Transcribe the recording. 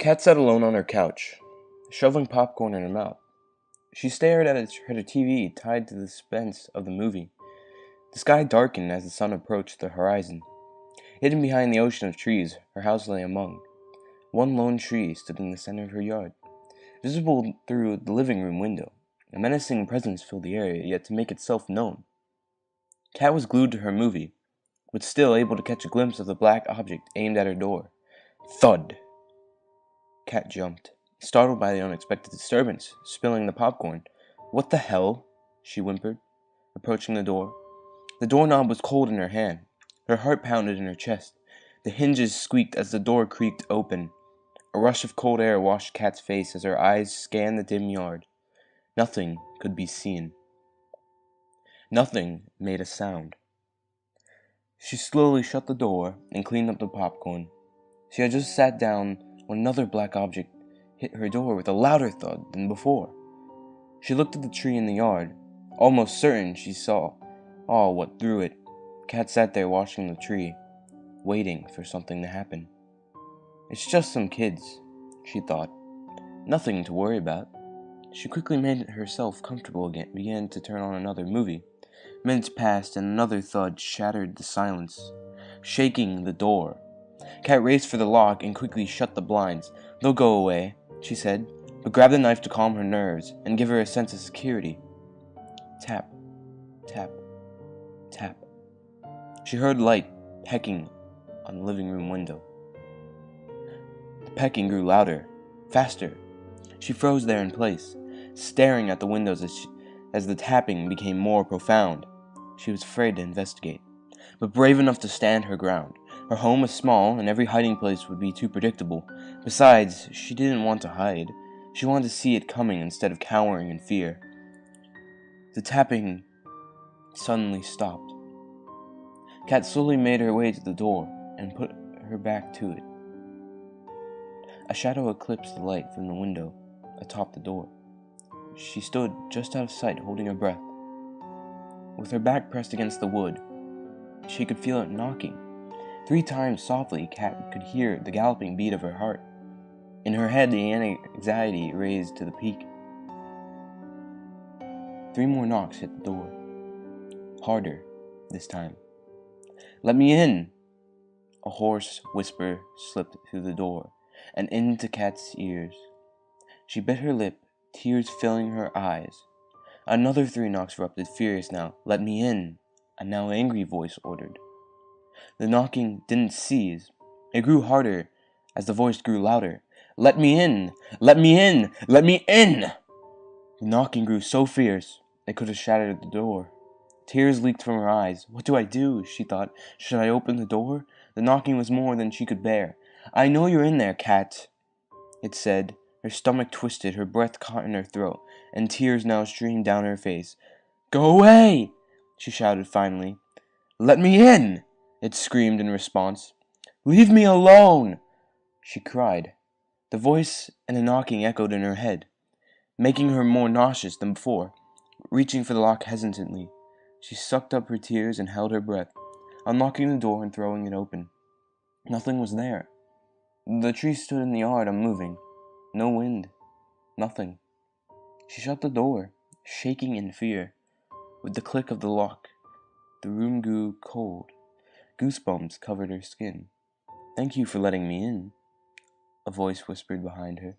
Kat sat alone on her couch, shoveling popcorn in her mouth. She stared at her TV tied to the suspense of the movie. The sky darkened as the sun approached the horizon. Hidden behind the ocean of trees, her house lay among. One lone tree stood in the center of her yard, visible through the living room window. A menacing presence filled the area, yet to make itself known. Kat was glued to her movie, but still able to catch a glimpse of the black object aimed at her door. Thud! Kat jumped, startled by the unexpected disturbance, spilling the popcorn. What the hell? She whimpered, approaching the door. The doorknob was cold in her hand. Her heart pounded in her chest. The hinges squeaked as the door creaked open. A rush of cold air washed Kat's face as her eyes scanned the dim yard. Nothing could be seen. Nothing made a sound. She slowly shut the door and cleaned up the popcorn. She had just sat down when another black object hit her door with a louder thud than before. She looked at the tree in the yard, almost certain she saw what threw it. Kat sat there watching the tree, waiting for something to happen. It's just some kids, she thought. Nothing to worry about. She quickly made herself comfortable again, began to turn on another movie. Minutes passed and another thud shattered the silence, shaking the door. Kat raced for the lock and quickly shut the blinds. They'll go away, she said, but grabbed a knife to calm her nerves and give her a sense of security. Tap, tap, tap. She heard light pecking on the living room window. The pecking grew louder, faster. She froze there in place, staring at the windows as the tapping became more profound. She was afraid to investigate, but brave enough to stand her ground. Her home was small, and every hiding place would be too predictable. Besides, she didn't want to hide. She wanted to see it coming instead of cowering in fear. The tapping suddenly stopped. Kat slowly made her way to the door and put her back to it. A shadow eclipsed the light from the window atop the door. She stood just out of sight, holding her breath. With her back pressed against the wood, she could feel it knocking. 3 times softly, Kat could hear the galloping beat of her heart. In her head, the anxiety raised to the peak. 3 more knocks hit the door. Harder, this time. "Let me in!" A hoarse whisper slipped through the door and into Kat's ears. She bit her lip, tears filling her eyes. Another 3 knocks erupted, furious now. "Let me in!" a now angry voice ordered. The knocking didn't cease. It grew harder as the voice grew louder. "Let me in! Let me in! Let me in!" The knocking grew so fierce, it could have shattered the door. Tears leaked from her eyes. What do I do? She thought. Should I open the door? The knocking was more than she could bear. "I know you're in there, Kat," it said. Her stomach twisted, her breath caught in her throat, and tears now streamed down her face. "Go away!" she shouted finally. "Let me in!" it screamed in response. "Leave me alone!" she cried. The voice and the knocking echoed in her head, making her more nauseous than before. Reaching for the lock hesitantly, she sucked up her tears and held her breath, unlocking the door and throwing it open. Nothing was there. The tree stood in the yard unmoving. No wind. Nothing. She shut the door, shaking in fear. With the click of the lock, the room grew cold. Goosebumps covered her skin. "Thank you for letting me in," a voice whispered behind her.